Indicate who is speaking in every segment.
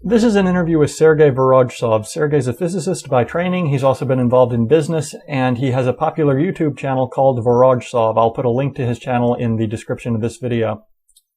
Speaker 1: This is an interview with Sergei Vorojtsov. Sergei's a physicist by training. He's also been involved in business, and he has a popular YouTube channel called Vorojtsov. I'll put a link to his channel in the description of this video.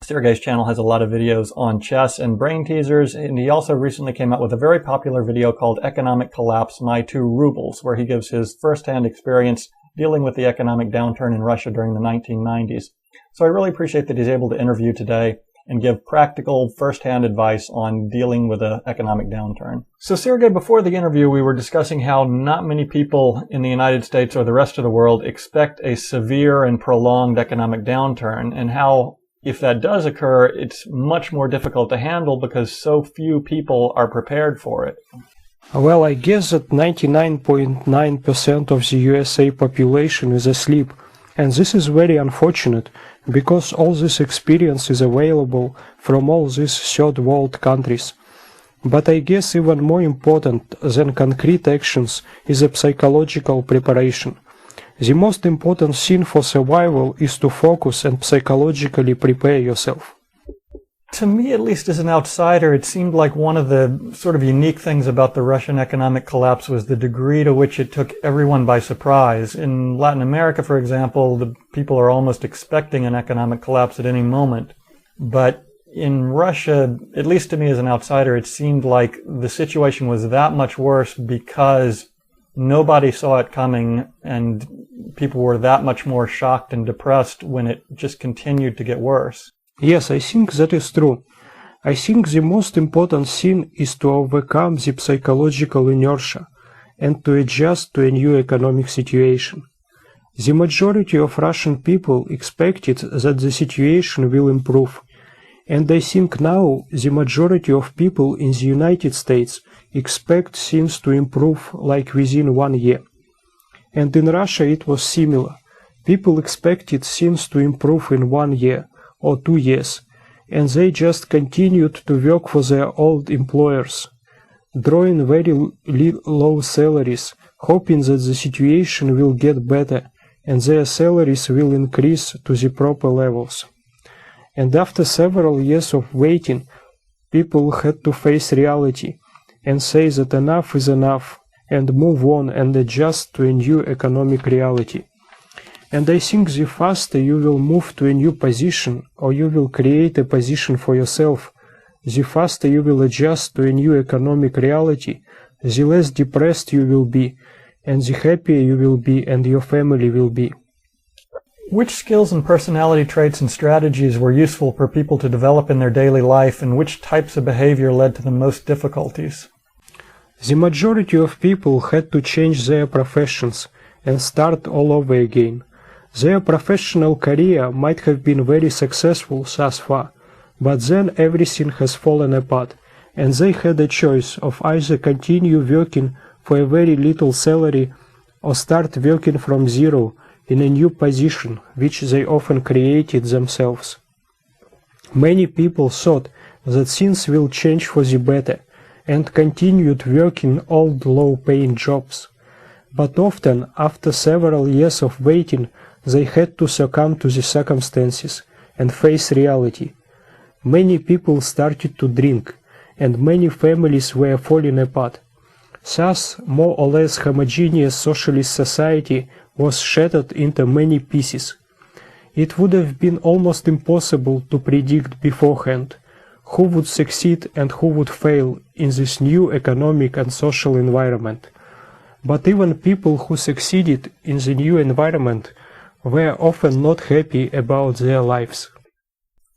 Speaker 1: Sergei's channel has a lot of videos on chess and brain teasers, and he also recently came out with a very popular video called Economic Collapse, My 2 Rubles, where he gives his first-hand experience dealing with the economic downturn in Russia during the 1990s. So I really appreciate that he's able to interview today and give practical first-hand advice on dealing with an economic downturn. So Sergei, before the interview, we were discussing how not many people in the United States or the rest of the world expect a severe and prolonged economic downturn, and how, if that does occur, it's much more difficult to handle because so few people are prepared for it.
Speaker 2: Well, I guess that 99.9% of the USA population is asleep, and this is very unfortunate because all this experience is available from all these third world countries. But I guess even more important than concrete actions is a psychological preparation. The most important thing for survival is to focus and psychologically prepare yourself.
Speaker 1: To me, at least as an outsider, it seemed like one of the sort of unique things about the Russian economic collapse was the degree to which it took everyone by surprise. In Latin America, for example, the people are almost expecting an economic collapse at any moment. But in Russia, at least to me as an outsider, it seemed like the situation was that much worse because nobody saw it coming and people were that much more shocked and depressed when it just continued to get worse.
Speaker 2: Yes, I think that is true. I think the most important thing is to overcome the psychological inertia and to adjust to a new economic situation. The majority of Russian people expected that the situation will improve, and I think now the majority of people in the United States expect things to improve like within 1 year. And in Russia it was similar. People expected things to improve in 1 year or 2 years, and they just continued to work for their old employers, drawing very low salaries, hoping that the situation will get better and their salaries will increase to the proper levels. And after several years of waiting, people had to face reality and say that enough is enough and move on and adjust to a new economic reality. And I think the faster you will move to a new position, or you will create a position for yourself, the faster you will adjust to a new economic reality, the less depressed you will be, and the happier you will be and your family will be.
Speaker 1: Which skills and personality traits and strategies were useful for people to develop in their daily life, and which types of behavior led to the most difficulties?
Speaker 2: The majority of people had to change their professions and start all over again. Their professional career might have been very successful thus far, but then everything has fallen apart, and they had a choice of either continue working for a very little salary or start working from zero in a new position which they often created themselves. Many people thought that things will change for the better and continued working old low-paying jobs. But often, after several years of waiting, they had to succumb to the circumstances and face reality. Many people started to drink, and many families were falling apart. Thus, more or less homogeneous socialist society was shattered into many pieces. It would have been almost impossible to predict beforehand who would succeed and who would fail in this new economic and social environment. But even people who succeeded in the new environment were often not happy about their lives.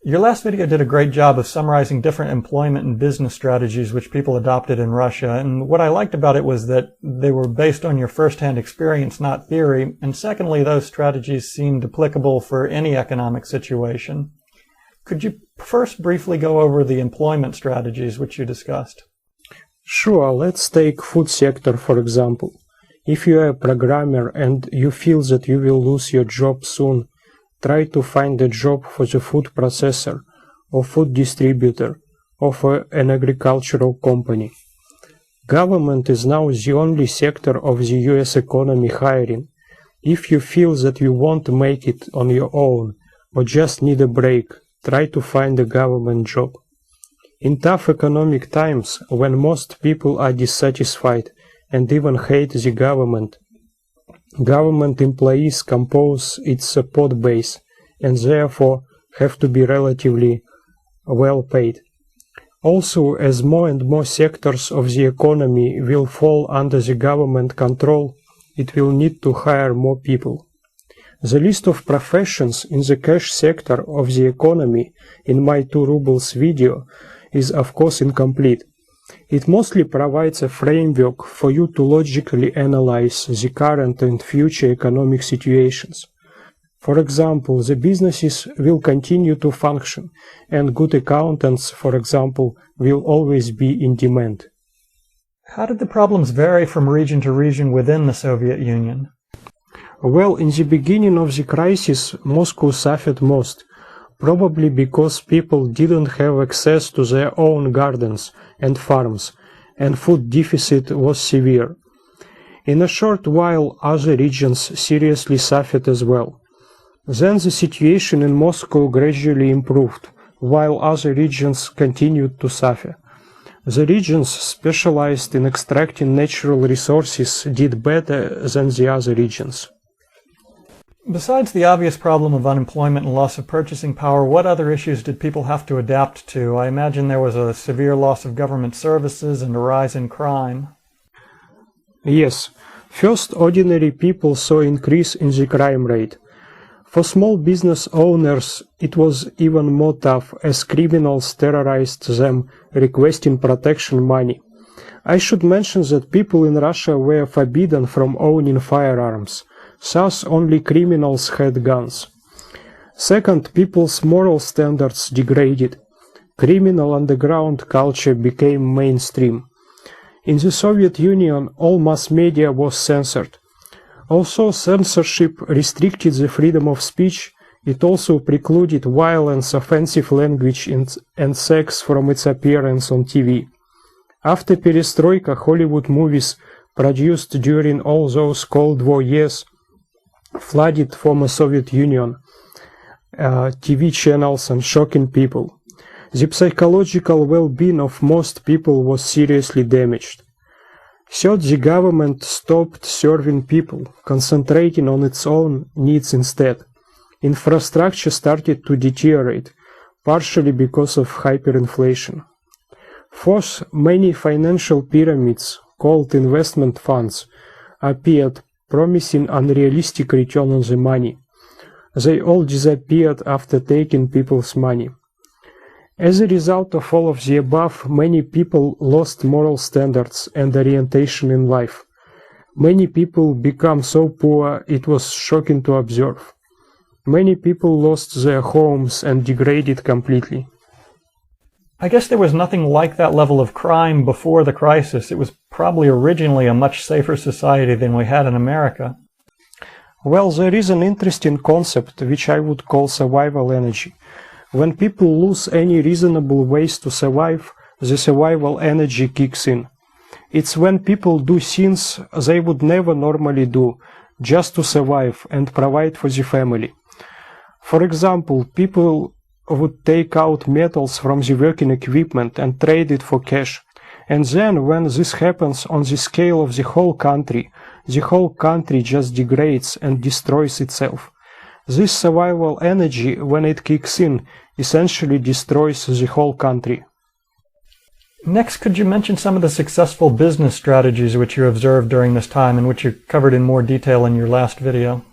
Speaker 1: Your last video did a great job of summarizing different employment and business strategies which people adopted in Russia, and what I liked about it was that they were based on your first-hand experience, not theory, and secondly, those strategies seemed applicable for any economic situation. Could you first briefly go over the employment strategies which you discussed?
Speaker 2: Sure, let's take food sector for example. If you are a programmer and you feel that you will lose your job soon, try to find a job for the food processor or food distributor or for an agricultural company. Government is now the only sector of the US economy hiring. If you feel that you won't make it on your own or just need a break, try to find a government job. In tough economic times, when most people are dissatisfied and even hate the government employees compose its support base and therefore have to be relatively well paid. Also, as more and more sectors of the economy will fall under the government control, it will need to hire more people. The list of professions in the cash sector of the economy in my 2 rubles video is of course incomplete. It mostly provides a framework for you to logically analyze the current and future economic situations. For example, the businesses will continue to function, and good accountants, for example, will always be in demand.
Speaker 1: How did the problems vary from region to region within the Soviet Union?
Speaker 2: Well, in the beginning of the crisis, Moscow suffered most, probably because people didn't have access to their own gardens and farms, and food deficit was severe. In a short while, other regions seriously suffered as well. Then the situation in Moscow gradually improved, while other regions continued to suffer. The regions specialized in extracting natural resources did better than the other regions.
Speaker 1: Besides the obvious problem of unemployment and loss of purchasing power, what other issues did people have to adapt to? I imagine there was a severe loss of government services and a rise in crime.
Speaker 2: Yes. First, ordinary people saw increase in the crime rate. For small business owners, it was even more tough as criminals terrorized them, requesting protection money. I should mention that people in Russia were forbidden from owning firearms. Thus, only criminals had guns. Second, people's moral standards degraded. Criminal underground culture became mainstream. In the Soviet Union, all mass media was censored. Although censorship restricted the freedom of speech, it also precluded violence, offensive language, and sex from its appearance on TV. After perestroika, Hollywood movies produced during all those Cold War years flooded former Soviet Union TV channels and shocking people. The psychological well-being of most people was seriously damaged. Third, the government stopped serving people, concentrating on its own needs instead. Infrastructure started to deteriorate, partially because of hyperinflation. Fourth, many financial pyramids, called investment funds, appeared, promising unrealistic return on the money. They all disappeared after taking people's money. As a result of all of the above, many people lost moral standards and orientation in life. Many people became so poor it was shocking to observe. Many people lost their homes and degraded completely.
Speaker 1: I guess there was nothing like that level of crime before the crisis. It was probably originally a much safer society than we had in America.
Speaker 2: Well, there is an interesting concept which I would call survival energy. When people lose any reasonable ways to survive, the survival energy kicks in. It's when people do things they would never normally do, just to survive and provide for the family. For example, people would take out metals from the working equipment and trade it for cash. And then, when this happens on the scale of the whole country just degrades and destroys itself. This survival energy, when it kicks in, essentially destroys the whole country.
Speaker 1: Next, could you mention some of the successful business strategies which you observed during this time and which you covered in more detail in your last video?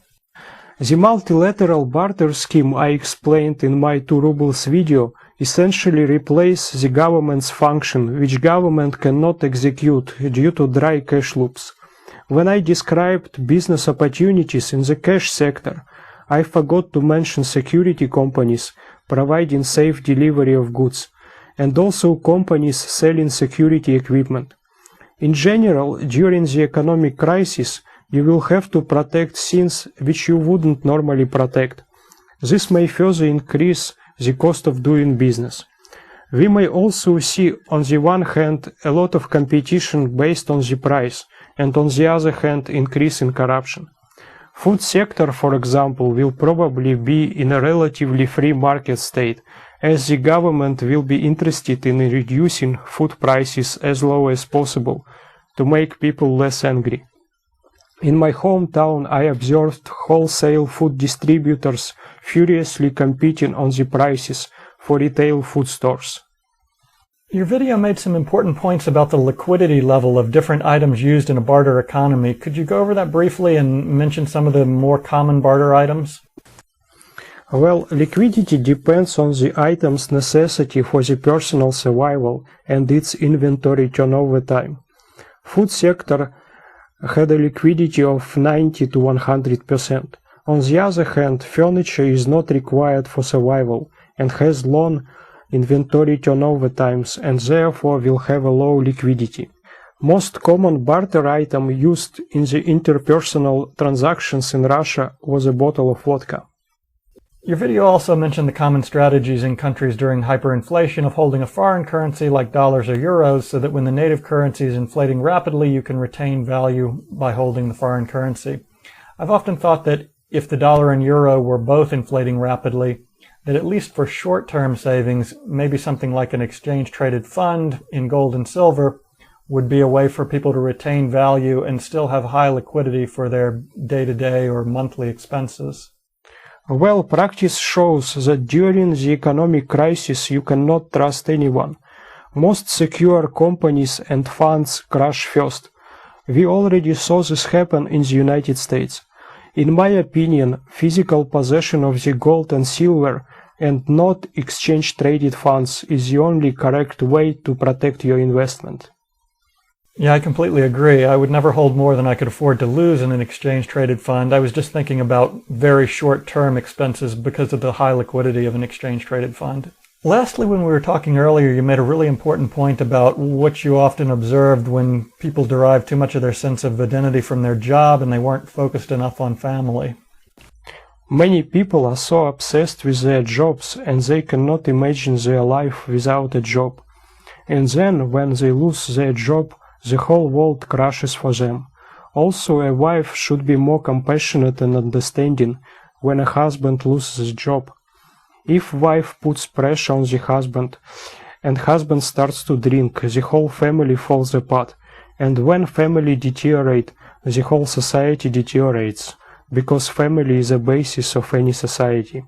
Speaker 2: The multilateral barter scheme I explained in my 2 rubles video essentially replaces the government's function, which government cannot execute due to dry cash loops. When I described business opportunities in the cash sector, I forgot to mention security companies providing safe delivery of goods, and also companies selling security equipment. In general, during the economic crisis, you will have to protect things which you wouldn't normally protect. This may further increase the cost of doing business. We may also see, on the one hand, a lot of competition based on the price, and on the other hand, increase in corruption. Food sector, for example, will probably be in a relatively free market state, as the government will be interested in reducing food prices as low as possible to make people less angry. In my hometown, I observed wholesale food distributors furiously competing on the prices for retail food stores.
Speaker 1: Your video made some important points about the liquidity level of different items used in a barter economy. Could you go over that briefly and mention some of the more common barter items?
Speaker 2: Well, liquidity depends on the item's necessity for the personal survival and its inventory turnover time. Food sector had a liquidity of 90 to 100%. On the other hand, furniture is not required for survival and has long inventory turnover times and therefore will have a low liquidity. Most common barter item used in the interpersonal transactions in Russia was a bottle of vodka.
Speaker 1: Your video also mentioned the common strategies in countries during hyperinflation of holding a foreign currency like dollars or euros so that when the native currency is inflating rapidly, you can retain value by holding the foreign currency. I've often thought that if the dollar and euro were both inflating rapidly, that at least for short-term savings, maybe something like an exchange-traded fund in gold and silver would be a way for people to retain value and still have high liquidity for their day-to-day or monthly expenses.
Speaker 2: Well, practice shows that during the economic crisis you cannot trust anyone. Most secure companies and funds crash first. We already saw this happen in the United States. In my opinion, physical possession of the gold and silver and not exchange-traded funds is the only correct way to protect your investment.
Speaker 1: Yeah, I completely agree. I would never hold more than I could afford to lose in an exchange-traded fund. I was just thinking about very short-term expenses because of the high liquidity of an exchange-traded fund. Lastly, when we were talking earlier, you made a really important point about what you often observed when people derive too much of their sense of identity from their job and they weren't focused enough on family.
Speaker 2: Many people are so obsessed with their jobs and they cannot imagine their life without a job. And then, when they lose their job, the whole world crashes for them. Also, a wife should be more compassionate and understanding when a husband loses his job. If wife puts pressure on the husband and husband starts to drink, the whole family falls apart. And when family deteriorates, the whole society deteriorates, because family is the basis of any society.